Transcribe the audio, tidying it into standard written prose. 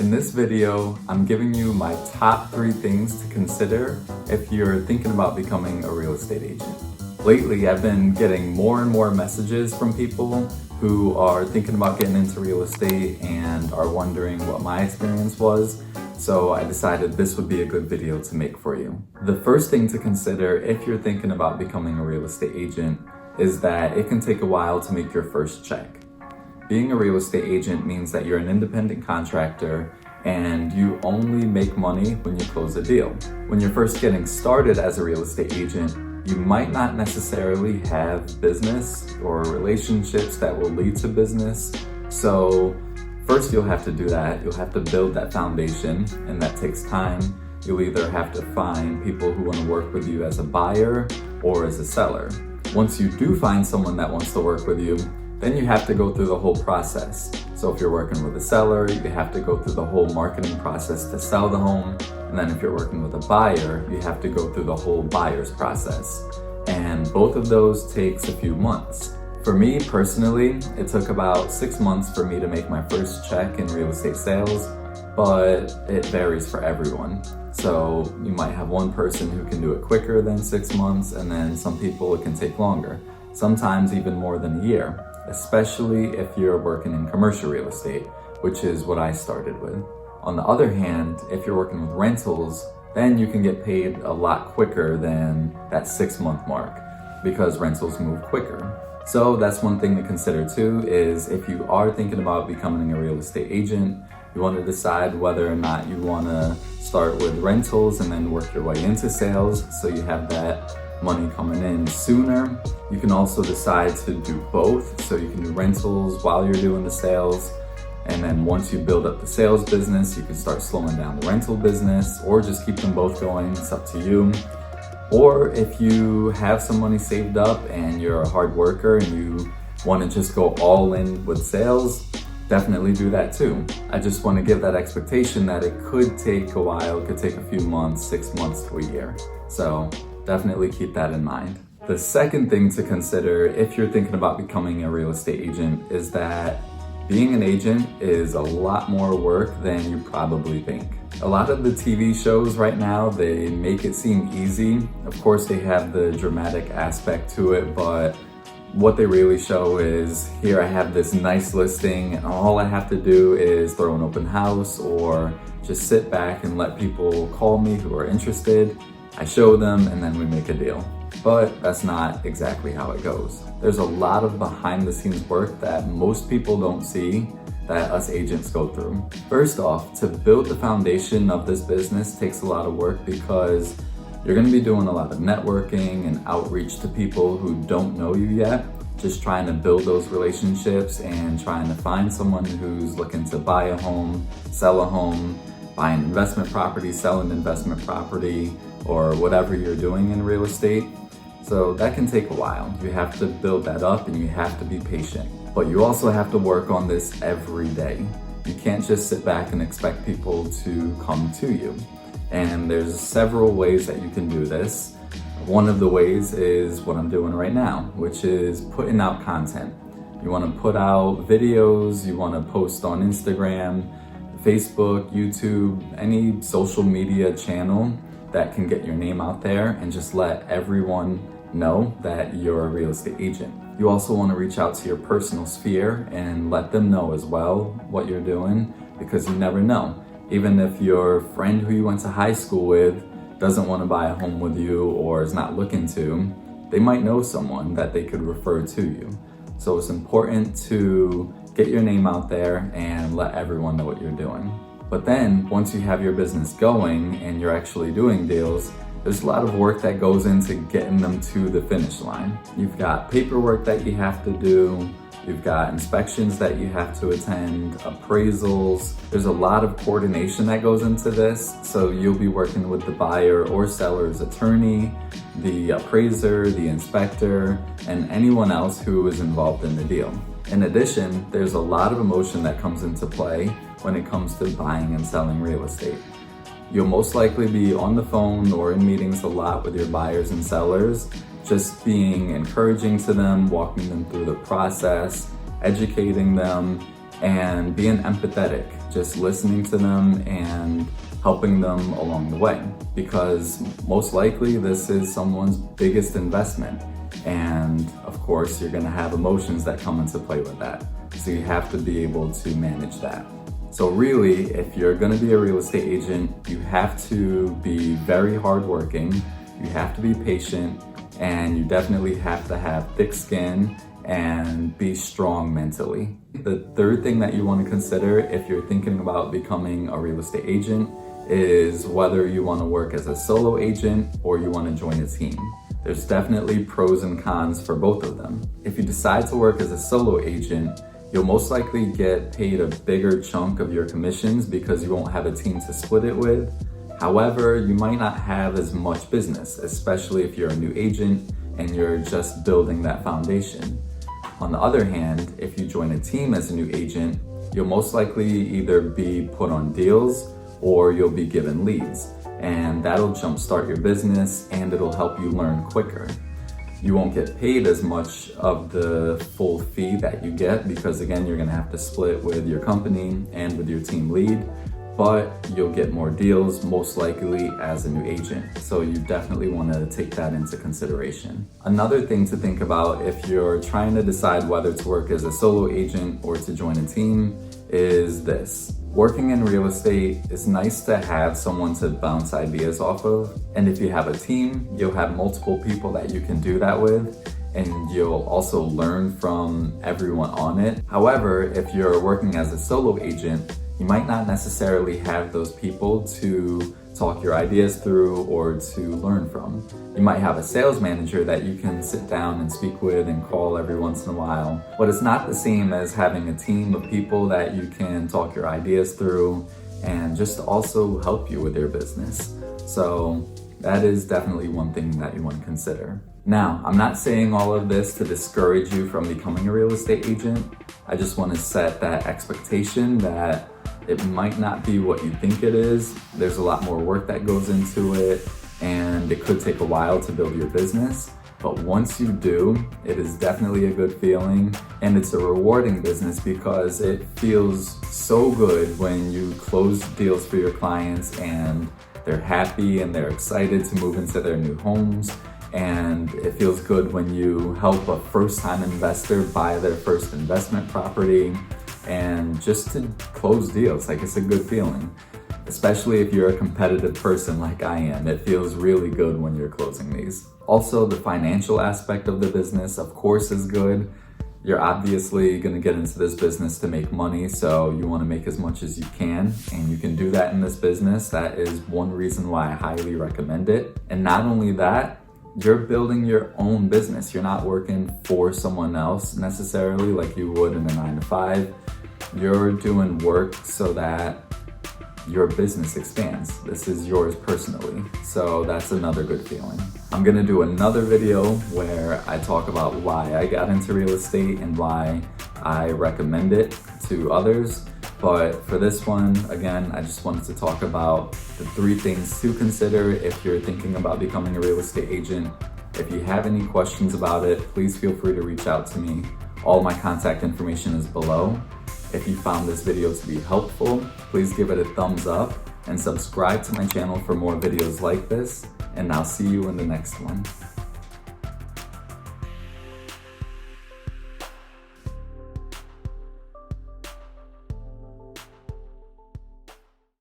In this video, I'm giving you my top 3 things to consider if you're thinking about becoming a real estate agent. Lately, I've been getting more and more messages from people who are thinking about getting into real estate and are wondering what my experience was. So I decided this would be a good video to make for you. The first thing to consider if you're thinking about becoming a real estate agent is that it can take a while to make your first check. Being a real estate agent means that you're an independent contractor and you only make money when you close a deal. When you're first getting started as a real estate agent, you might not necessarily have business or relationships that will lead to business. So first you'll have to do that. You'll have to build that foundation, and that takes time. You'll either have to find people who want to work with you as a buyer or as a seller. Once you do find someone that wants to work with you, then you have to go through the whole process. So if you're working with a seller, you have to go through the whole marketing process to sell the home. And then if you're working with a buyer, you have to go through the whole buyer's process. And both of those takes a few months. For me personally, it took about 6 months for me to make my first check in real estate sales, but it varies for everyone. So you might have one person who can do it quicker than 6 months, and then some people it can take longer, sometimes even more than a year, especially if you're working in commercial real estate, which is what I started with. On the other hand, if you're working with rentals, then you can get paid a lot quicker than that 6-month mark because rentals move quicker. So that's one thing to consider too, is if you are thinking about becoming a real estate agent, you want to decide whether or not you want to start with rentals and then work your way into sales so you have that money coming in sooner. You can also decide to do both, so you can do rentals while you're doing the sales, and then once you build up the sales business, you can start slowing down the rental business, or just keep them both going. It's up to you. Or if you have some money saved up and you're a hard worker and you want to just go all in with sales, definitely do that too. I just want to give that expectation that it could take a while, it could take a few months, 6 months to a year. So definitely keep that in mind. The second thing to consider if you're thinking about becoming a real estate agent is that being an agent is a lot more work than you probably think. A lot of the TV shows right now, they make it seem easy. Of course, they have the dramatic aspect to it, but what they really show is, here I have this nice listing and all I have to do is throw an open house or just sit back and let people call me who are interested. I show them and then we make a deal. But that's not exactly how it goes. There's a lot of behind the scenes work that most people don't see that us agents go through. First off, to build the foundation of this business takes a lot of work because you're gonna be doing a lot of networking and outreach to people who don't know you yet, just trying to build those relationships and trying to find someone who's looking to buy a home, sell a home, buy an investment property, sell an investment property, or whatever you're doing in real estate. So that can take a while. You have to build that up and you have to be patient. But you also have to work on this every day. You can't just sit back and expect people to come to you. And there's several ways that you can do this. One of the ways is what I'm doing right now, which is putting out content. You want to put out videos, you want to post on Instagram, Facebook, YouTube, any social media channel that can get your name out there and just let everyone know that you're a real estate agent. You also want to reach out to your personal sphere and let them know as well what you're doing, because you never know. Even if your friend who you went to high school with doesn't want to buy a home with you or is not looking to, they might know someone that they could refer to you. So it's important to get your name out there and let everyone know what you're doing. But then once you have your business going and you're actually doing deals, there's a lot of work that goes into getting them to the finish line. You've got paperwork that you have to do, you've got inspections that you have to attend, appraisals. There's a lot of coordination that goes into this. So you'll be working with the buyer or seller's attorney, the appraiser, the inspector, and anyone else who is involved in the deal. In addition, there's a lot of emotion that comes into play when it comes to buying and selling real estate. You'll most likely be on the phone or in meetings a lot with your buyers and sellers, just being encouraging to them, walking them through the process, educating them, and being empathetic. just listening to them and helping them along the way, because most likely this is someone's biggest investment. And of course, you're gonna have emotions that come into play with that. So you have to be able to manage that. So really, if you're gonna be a real estate agent, you have to be very hardworking, you have to be patient, and you definitely have to have thick skin and be strong mentally. The third thing that you want to consider if you're thinking about becoming a real estate agent is whether you want to work as a solo agent or you want to join a team. There's definitely pros and cons for both of them. If you decide to work as a solo agent, you'll most likely get paid a bigger chunk of your commissions because you won't have a team to split it with. However, you might not have as much business, especially if you're a new agent and you're just building that foundation. On the other hand, if you join a team as a new agent, you'll most likely either be put on deals or you'll be given leads, and that'll jumpstart your business and it'll help you learn quicker. You won't get paid as much of the full fee that you get because again, you're gonna have to split with your company and with your team lead, but you'll get more deals most likely as a new agent. So you definitely want to take that into consideration. Another thing to think about if you're trying to decide whether to work as a solo agent or to join a team is this. Working in real estate is nice to have someone to bounce ideas off of. And if you have a team, you'll have multiple people that you can do that with, and you'll also learn from everyone on it. However, if you're working as a solo agent, you might not necessarily have those people to talk your ideas through or to learn from. You might have a sales manager that you can sit down and speak with and call every once in a while, but it's not the same as having a team of people that you can talk your ideas through and just also help you with your business. So that is definitely one thing that you want to consider. Now, I'm not saying all of this to discourage you from becoming a real estate agent. I just want to set that expectation that it might not be what you think it is. There's a lot more work that goes into it, and it could take a while to build your business. But once you do, it is definitely a good feeling, and it's a rewarding business because it feels so good when you close deals for your clients and they're happy and they're excited to move into their new homes. And it feels good when you help a first-time investor buy their first investment property, and just to close deals. Like, it's a good feeling, especially if you're a competitive person like I am. It feels really good when you're closing these. Also, the financial aspect of the business, of course, is good. You're obviously going to get into this business to make money, so you want to make as much as you can, and you can do that in this business. That is one reason why I highly recommend it. And not only that, you're building your own business. You're not working for someone else necessarily like you would in a 9-to-5. You're doing work so that your business expands. This is yours personally. So that's another good feeling. I'm gonna do another video where I talk about why I got into real estate and why I recommend it to others. But for this one, again, I just wanted to talk about the 3 things to consider if you're thinking about becoming a real estate agent. If you have any questions about it, please feel free to reach out to me. All my contact information is below. If you found this video to be helpful, please give it a thumbs up and subscribe to my channel for more videos like this, and I'll see you in the next one.